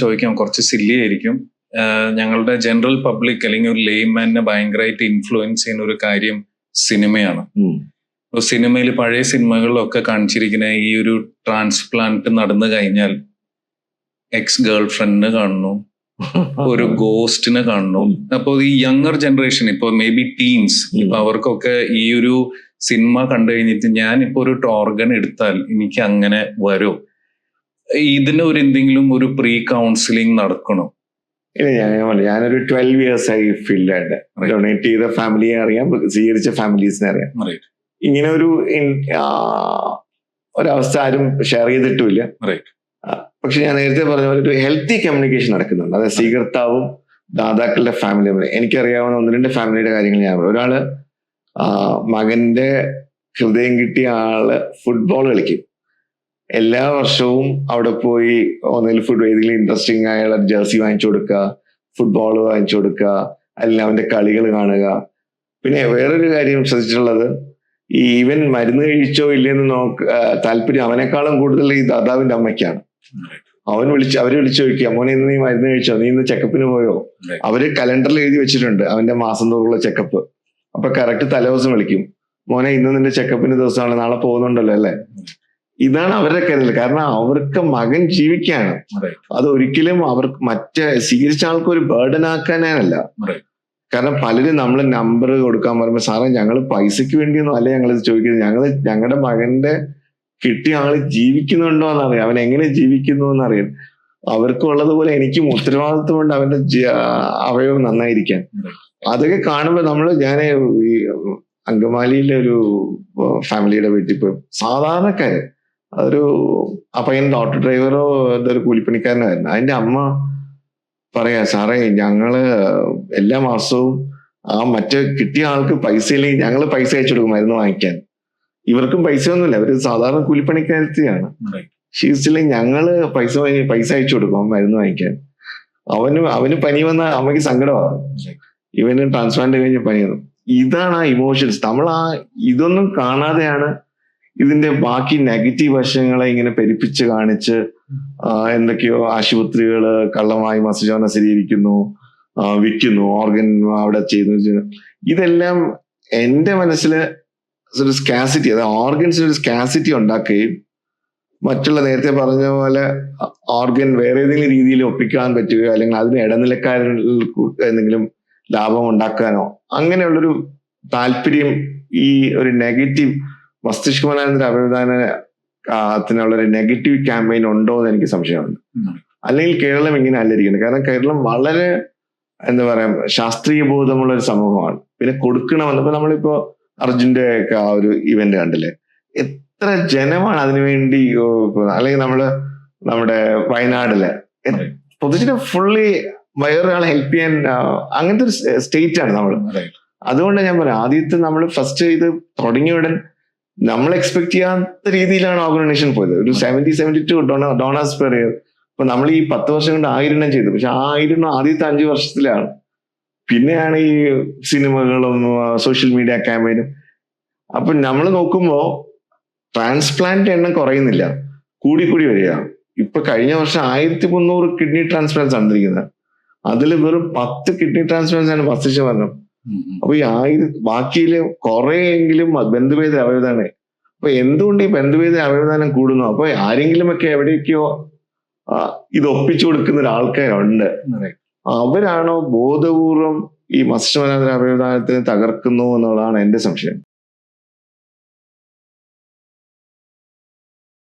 ചോദിക്കാം, കുറച്ച് സില്ലി ആയിരിക്കും. ഞങ്ങളുടെ ജനറൽ പബ്ലിക് അല്ലെങ്കിൽ ഒരു ലേമാനെ ഭയങ്കരമായിട്ട് ഇൻഫ്ലുവൻസ് ചെയ്യുന്ന ഒരു കാര്യം സിനിമയാണ്. സിനിമയിൽ പഴയ സിനിമകളിലൊക്കെ കാണിച്ചിരിക്കുന്ന ഈ ഒരു ട്രാൻസ്പ്ലാന്റ് നടന്നു കഴിഞ്ഞാൽ എക്സ് ഗേൾ ഫ്രണ്ടിനെ കാണുന്നു, ഒരു ഗോസ്റ്റിനെ കാണുന്നു. അപ്പോൾ ഈ യങ്ങർ ജനറേഷൻ, ഇപ്പൊ മേ ബി ടീൻസ്, ഇപ്പൊ അവർക്കൊക്കെ ഈ ഒരു സിനിമ കണ്ടു കഴിഞ്ഞിട്ട് ഞാനിപ്പോ ഒരു ഓർഗൻ എടുത്താൽ എനിക്ക് അങ്ങനെ വരും, ഇതിന് ഒരു എന്തെങ്കിലും ഒരു പ്രീ കൗൺസിലിംഗ് നടക്കണോ? ഞാനൊരു 12 years ആയി ഫീൽഡായിട്ട് ഡൊണേറ്റ് ചെയ്ത ഫാമിലിയെ അറിയാം, സ്വീകരിച്ച ഫാമിലീസിനെ അറിയാം. ഇങ്ങനെ ഒരവസ്ഥ ആരും ഷെയർ ചെയ്തിട്ടുമില്ല. പക്ഷെ ഞാൻ നേരത്തെ പറഞ്ഞ പോലെ ഒരു ഹെൽത്തി കമ്മ്യൂണിക്കേഷൻ നടക്കുന്നുണ്ട്. അതായത് സ്വീകർത്താവും ദാതാക്കളുടെ ഫാമിലി. എനിക്കറിയാവുന്ന 1-2 ഫാമിലിയുടെ കാര്യങ്ങൾ ഞാൻ പറയാം. ഒരാള് മകന്റെ ഹൃദയം കിട്ടിയ ആള് ഫുട്ബോൾ കളിക്കും. എല്ലാ വർഷവും അവിടെ പോയി ഒന്നിൽ ഏതെങ്കിലും ഇൻട്രസ്റ്റിംഗ് ആയുള്ള ജേഴ്സി വാങ്ങിച്ചു കൊടുക്കുക, ഫുട്ബോൾ വാങ്ങിച്ചു കൊടുക്കുക, അല്ലെങ്കിൽ അവന്റെ കളികൾ കാണുക. പിന്നെ വേറൊരു കാര്യം ശ്രദ്ധിച്ചിട്ടുള്ളത്, ഈ ഇവൻ മരുന്ന് കഴിച്ചോ ഇല്ലെന്ന് താല്പര്യം അവനേക്കാളും കൂടുതൽ ഈ ദാതാവിന്റെ അമ്മയ്ക്കാണ്. അവര് വിളിച്ചു ചോദിക്കുക, മോനെ ഇന്ന് നീ മരുന്ന് കഴിച്ചോ, നീ ഇന്ന് ചെക്കപ്പിന് പോയോ? അവര് കലണ്ടറിൽ എഴുതി വെച്ചിട്ടുണ്ട് അവന്റെ മാസം തോറുള്ള ചെക്കപ്പ്. അപ്പൊ കറക്റ്റ് തലേദിവസം വിളിക്കും, മോനെ ഇന്ന് നിന്റെ ചെക്കപ്പിന് ദിവസമാണ്, നാളെ പോകുന്നുണ്ടല്ലോ അല്ലെ. ഇതാണ് അവരുടെ കരുതൽ. കാരണം അവർക്ക് മകൻ ജീവിക്കാണ്. അതൊരിക്കലും അവർക്ക് സ്വീകരിച്ച ആൾക്ക് ഒരു ബേർഡൻ ആക്കാനല്ല. കാരണം പലരും നമ്മൾ നമ്പർ കൊടുക്കാൻ പറയുമ്പോൾ, സാറേ ഞങ്ങൾ പൈസക്ക് വേണ്ടിയൊന്നും അല്ല ഞങ്ങൾ ചോദിക്കുന്നത്, ഞങ്ങളുടെ മകന്റെ കിട്ടിയ ആള് ജീവിക്കുന്നുണ്ടോ എന്നറിയാം, അവൻ എങ്ങനെ ജീവിക്കുന്നു എന്നറിയാം. അവർക്കുള്ളതുപോലെ എനിക്കും ഉത്തരവാദിത്വമുണ്ട് അവന്റെ അവയവം നന്നായിരിക്കാൻ. അതൊക്കെ കാണുമ്പോൾ ഞാൻ ഈ അങ്കമാലിയിലെ ഒരു ഫാമിലിയുടെ വീട്ടിൽ പോയി, സാധാരണക്കാര്, അതൊരു പയ്യൻ ഓട്ടോ ഡ്രൈവറോ എന്തൊരു കൂലിപ്പണിക്കാരനായിരുന്നു. അതിന്റെ അമ്മ പറയാ, സാറേ ഞങ്ങള് എല്ലാ മാസവും കിട്ടിയ ആൾക്ക് പൈസ ഇല്ലെങ്കിൽ ഞങ്ങള് പൈസ അയച്ചു കൊടുക്കും മരുന്ന് വാങ്ങിക്കാൻ. ഇവർക്കും പൈസ ഒന്നുമില്ല, അവര് സാധാരണ കൂലിപ്പണിക്കാരത്തിയാണ്. ഷീസില്ലെങ്കിൽ ഞങ്ങള് പൈസ അയച്ചു കൊടുക്കും മരുന്ന് വാങ്ങിക്കാൻ. അവന് പനി വന്ന അമ്മയ്ക്ക് സങ്കടമാണ്, ഇവന് ട്രാൻസ്പ്ലാന്റ് കഴിഞ്ഞ പനി വന്നു. ഇതാണ് ആ ഇമോഷൻസ്. ഇതൊന്നും കാണാതെയാണ് ഇതിന്റെ ബാക്കി നെഗറ്റീവ് വശങ്ങളെ ഇങ്ങനെ പെരുപ്പിച്ച് കാണിച്ച് എന്തൊക്കെയോ ആശുപത്രികള് കള്ളമായി മസ്തിഷ്കജ്വലനം സ്ഥിരീകരിക്കുന്നു, വിൽക്കുന്നു, ഓർഗൻ അവിടെ ചെയ്യുന്നു. ഇതെല്ലാം എന്റെ മനസ്സിൽ ഒരു സ്കാസിറ്റി, അതായത് ഓർഗൻസിന് ഒരു സ്കാസിറ്റി ഉണ്ടാക്കുകയും മറ്റുള്ള നേരത്തെ പറഞ്ഞ പോലെ ഓർഗൻ വേറെ ഏതെങ്കിലും രീതിയിൽ ഒപ്പിക്കാൻ പറ്റുകയോ അല്ലെങ്കിൽ അതിന് ഇടനിലക്കാരിൽ എന്തെങ്കിലും ലാഭം ഉണ്ടാക്കാനോ അങ്ങനെയുള്ളൊരു താല്പര്യം ഈ ഒരു നെഗറ്റീവ് മസ്തിഷ്കമലാനന്തര അവയവദാനത്തിനുള്ളൊരു നെഗറ്റീവ് ക്യാമ്പയിൻ ഉണ്ടോ എന്ന് എനിക്ക് സംശയമുണ്ട്. അല്ലെങ്കിൽ കേരളം ഇങ്ങനെ അല്ലരിക്കുന്നത്. കാരണം കേരളം വളരെ എന്താ പറയാ ശാസ്ത്രീയ ബോധമുള്ള ഒരു സമൂഹമാണ്. പിന്നെ കൊടുക്കണമെന്നപ്പോ നമ്മളിപ്പോ അർജുന്റെ ഒക്കെ ആ ഒരു ഇവന്റ് കണ്ടില്ലേ, എത്ര ജനമാണ് അതിനുവേണ്ടി. അല്ലെങ്കിൽ നമ്മുടെ വയനാടില് പൊതുജന ഫുള്ളി വേറൊരാളെ ഹെൽപ്പ് ചെയ്യാൻ അങ്ങനത്തെ ഒരു സ്റ്റേറ്റ് ആണ് നമ്മൾ. അതുകൊണ്ട് ഞാൻ പറയാം, ആദ്യത്തെ നമ്മൾ ഫസ്റ്റ് ഇത് തുടങ്ങിയ ഉടൻ നമ്മൾ എക്സ്പെക്ട് ചെയ്യാത്ത രീതിയിലാണ് ഓർഗനൈസേഷൻ പോയത്. ഒരു 72 ഡോണേഴ്സ് പെർ ഇയർ. അപ്പൊ നമ്മൾ ഈ 10 വർഷം കൊണ്ട് 1000 ചെയ്തു. പക്ഷെ ആ 1000 ആദ്യത്തെ 5 വർഷത്തിലാണ്. പിന്നെയാണ് ഈ സിനിമകളും സോഷ്യൽ മീഡിയ ക്യാമ്പയിനും. അപ്പൊ നമ്മൾ നോക്കുമ്പോ ട്രാൻസ്പ്ലാന്റ് എണ്ണം കുറയുന്നില്ല, കൂടി വരിക. ഇപ്പൊ കഴിഞ്ഞ വർഷം 1300 കിഡ്നി ട്രാൻസ്പ്ലാന്റ്സ് നടന്നിരിക്കുന്നത്. അതിൽ വെറും 10 കിഡ്നി ട്രാൻസ്പ്ലാന്റ്സ് ആണ് മസ്തിഷ്കമരണം. അപ്പൊ ഈ ബാക്കിയില് കുറെയെങ്കിലും ബന്ധുഭേദ അവയവദാനം. അപ്പൊ എന്തുകൊണ്ട് ഈ ബന്ധുഭേദ അവയവദാനം കൂടുന്നു? അപ്പൊ ആരെങ്കിലും ഒക്കെ എവിടെയൊക്കെയോ ഇത് ഒപ്പിച്ചു കൊടുക്കുന്ന ഒരാൾക്കാരുണ്ട്. അവരാണോ ബോധപൂർവം ഈ മസ്തിഷ്കമലാനന്തര അവയവദാനത്തിന് തകർക്കുന്നു എന്നുള്ളതാണ് എന്റെ സംശയം.